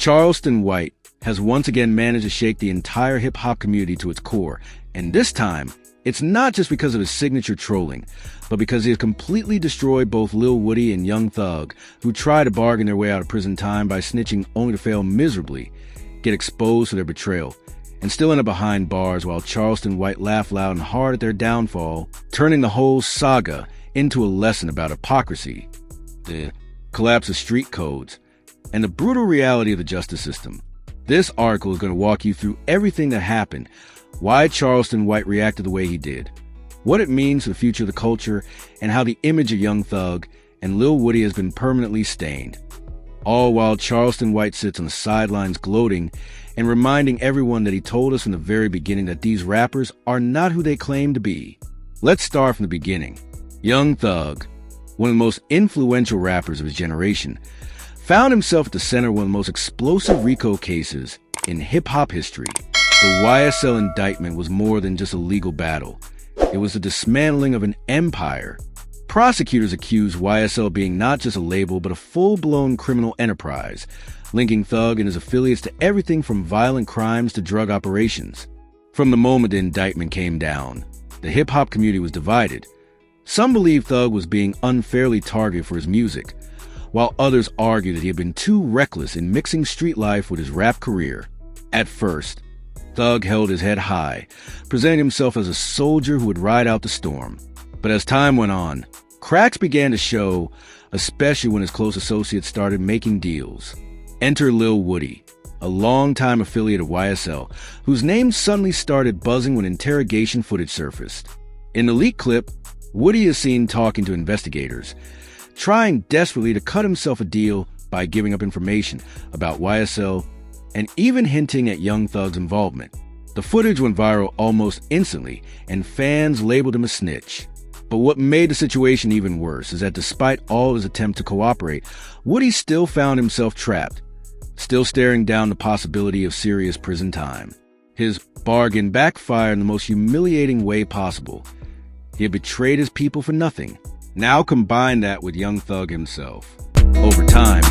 Charleston White has once again managed to shake the entire hip-hop community to its core, and this time, it's not just because of his signature trolling, but because he has completely destroyed both Lil Woody and Young Thug, who try to bargain their way out of prison time by snitching only to fail miserably, get exposed for their betrayal, and still end up behind bars while Charleston White laugh loud and hard at their downfall, turning the whole saga into a lesson about hypocrisy, the collapse of street codes, and the brutal reality of the justice system. This article is going to walk you through everything that happened, why Charleston White reacted the way he did, what it means for the future of the culture, and how the image of Young Thug and Lil Woody has been permanently stained. All while Charleston White sits on the sidelines gloating and reminding everyone that he told us from the very beginning that these rappers are not who they claim to be. Let's start from the beginning. Young Thug, one of the most influential rappers of his generation, found himself at the center of one of the most explosive RICO cases in hip-hop history. The YSL indictment was more than just a legal battle. It was the dismantling of an empire. Prosecutors accused YSL of being not just a label, but a full-blown criminal enterprise, linking Thug and his affiliates to everything from violent crimes to drug operations. From the moment the indictment came down, the hip-hop community was divided. Some believed Thug was being unfairly targeted for his music, while others argued that he had been too reckless in mixing street life with his rap career. At first, Thug held his head high, presenting himself as a soldier who would ride out the storm. But as time went on, cracks began to show, especially when his close associates started making deals. Enter Lil Woody, a longtime affiliate of YSL, whose name suddenly started buzzing when interrogation footage surfaced. In the leaked clip, Woody is seen talking to investigators, trying desperately to cut himself a deal by giving up information about YSL and even hinting at Young Thug's involvement. The footage went viral almost instantly, and fans labeled him a snitch. But what made the situation even worse is that despite all his attempts to cooperate, Woody still found himself trapped, still staring down the possibility of serious prison time. His bargain backfired in the most humiliating way possible. He had betrayed his people for nothing. Now combine that with Young Thug himself. Over time,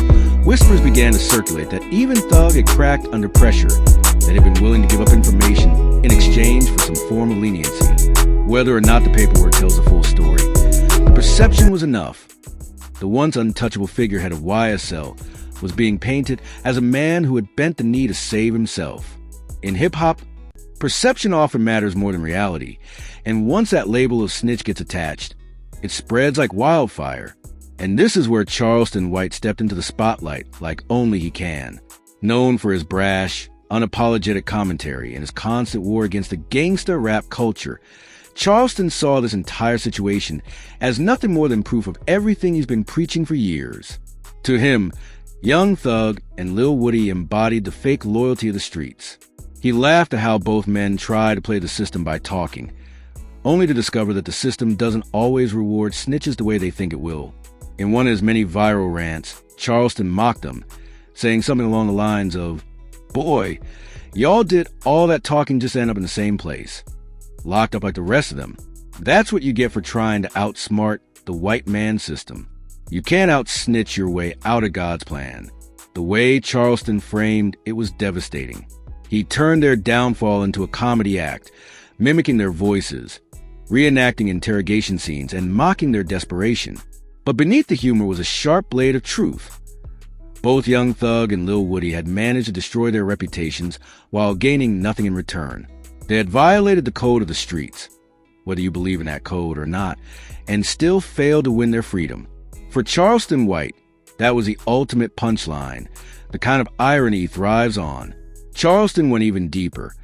whispers began to circulate that even Thug had cracked under pressure, that he had been willing to give up information in exchange for some form of leniency. Whether or not the paperwork tells the full story, the perception was enough. The once untouchable figurehead of YSL was being painted as a man who had bent the knee to save himself. In hip-hop, perception often matters more than reality, and once that label of snitch gets attached, it spreads like wildfire. And this is where Charleston White stepped into the spotlight like only he can. Known for his brash, unapologetic commentary and his constant war against the gangsta rap culture, Charleston saw this entire situation as nothing more than proof of everything he's been preaching for years. To him, Young Thug and Lil Woody embodied the fake loyalty of the streets. He laughed at how both men try to play the system by talking, only to discover that the system doesn't always reward snitches the way they think it will. In one of his many viral rants, Charleston mocked them, saying something along the lines of, "Boy, y'all did all that talking just to end up in the same place, locked up like the rest of them. That's what you get for trying to outsmart the white man system. You can't out-snitch your way out of God's plan." The way Charleston framed it was devastating. He turned their downfall into a comedy act, mimicking their voices, reenacting interrogation scenes, and mocking their desperation. But beneath the humor was a sharp blade of truth. Both Young Thug and Lil Woody had managed to destroy their reputations while gaining nothing in return. They had violated the code of the streets, whether you believe in that code or not, and still failed to win their freedom. For Charleston White, that was the ultimate punchline, the kind of irony he thrives on. Charleston went even deeper,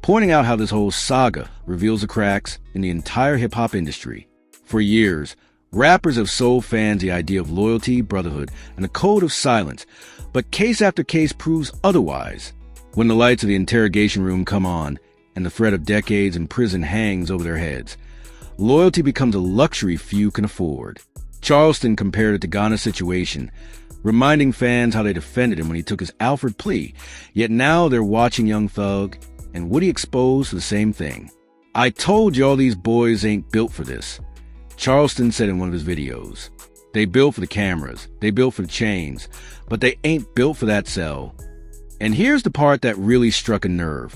pointing out how this whole saga reveals the cracks in the entire hip-hop industry. For years, rappers have sold fans the idea of loyalty, brotherhood, and a code of silence, but case after case proves otherwise. When the lights of the interrogation room come on and the threat of decades in prison hangs over their heads, loyalty becomes a luxury few can afford. Charleston compared it to Gunna's situation, reminding fans how they defended him when he took his Alfred plea, yet now they're watching Young Thug and Woody exposed for the same thing. "I told you all these boys ain't built for this," Charleston said in one of his videos. "They built for the cameras, they built for the chains, but they ain't built for that cell." And here's the part that really struck a nerve.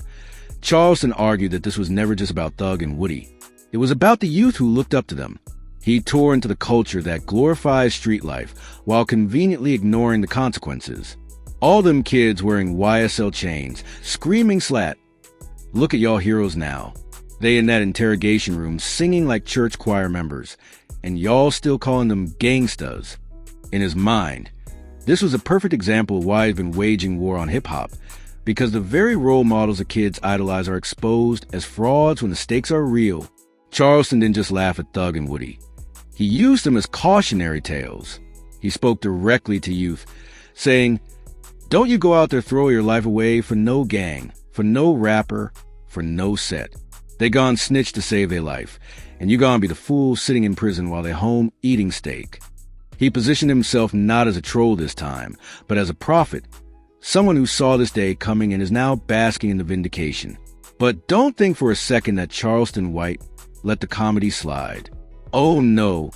Charleston argued that this was never just about Thug and Woody. It was about the youth who looked up to them. He tore into the culture that glorifies street life while conveniently ignoring the consequences. All them kids wearing YSL chains, screaming slat. Look at y'all heroes now. They in that interrogation room singing like church choir members, and y'all still calling them gangstas. In his mind, this was a perfect example of why he's been waging war on hip-hop, because the very role models the kids idolize are exposed as frauds when the stakes are real. Charleston didn't just laugh at Thug and Woody. He used them as cautionary tales. He spoke directly to youth, saying, "Don't you go out there throw your life away for no gang, for no rapper, for no set. They gone snitch to save their life, and you gonna be the fool sitting in prison while they home eating steak." He positioned himself not as a troll this time, but as a prophet, someone who saw this day coming and is now basking in the vindication. But don't think for a second that Charleston White let the comedy slide. Oh no,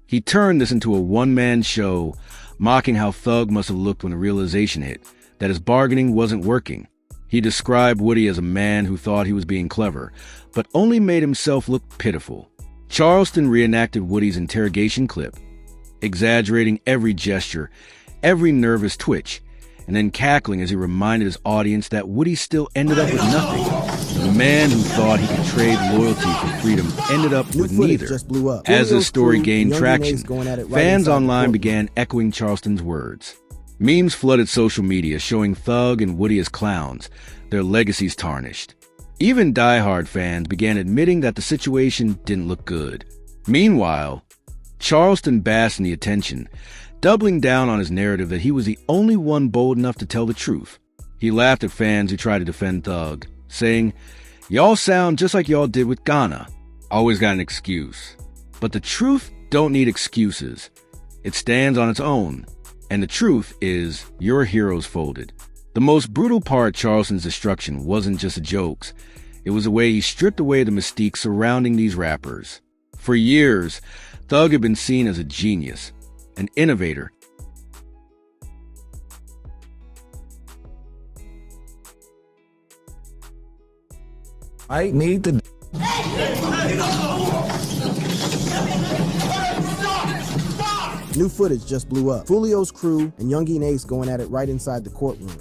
he turned this into a one-man show, mocking how Thug must have looked when the realization hit that his bargaining wasn't working. He described Woody as a man who thought he was being clever, but only made himself look pitiful. Charleston reenacted Woody's interrogation clip, exaggerating every gesture, every nervous twitch, and then cackling as he reminded his audience that Woody still ended up with nothing. The man who thought he could trade loyalty for freedom ended up with neither. As the story gained traction, fans online began echoing Charleston's words. Memes flooded social media showing Thug and Woody as clowns, their legacies tarnished. Even diehard fans began admitting that the situation didn't look good. Meanwhile, Charleston basked in the attention, doubling down on his narrative that he was the only one bold enough to tell the truth. He laughed at fans who tried to defend Thug, saying, "Y'all sound just like y'all did with Gunna. Always got an excuse. But the truth don't need excuses. It stands on its own. And the truth is, your heroes folded." The most brutal part of Charleston's destruction wasn't just the jokes. It was the way he stripped away the mystique surrounding these rappers. For years, Thug had been seen as a genius, an innovator. I need the... New footage just blew up. Fulio's crew and Youngin Ace going at it right inside the courtroom.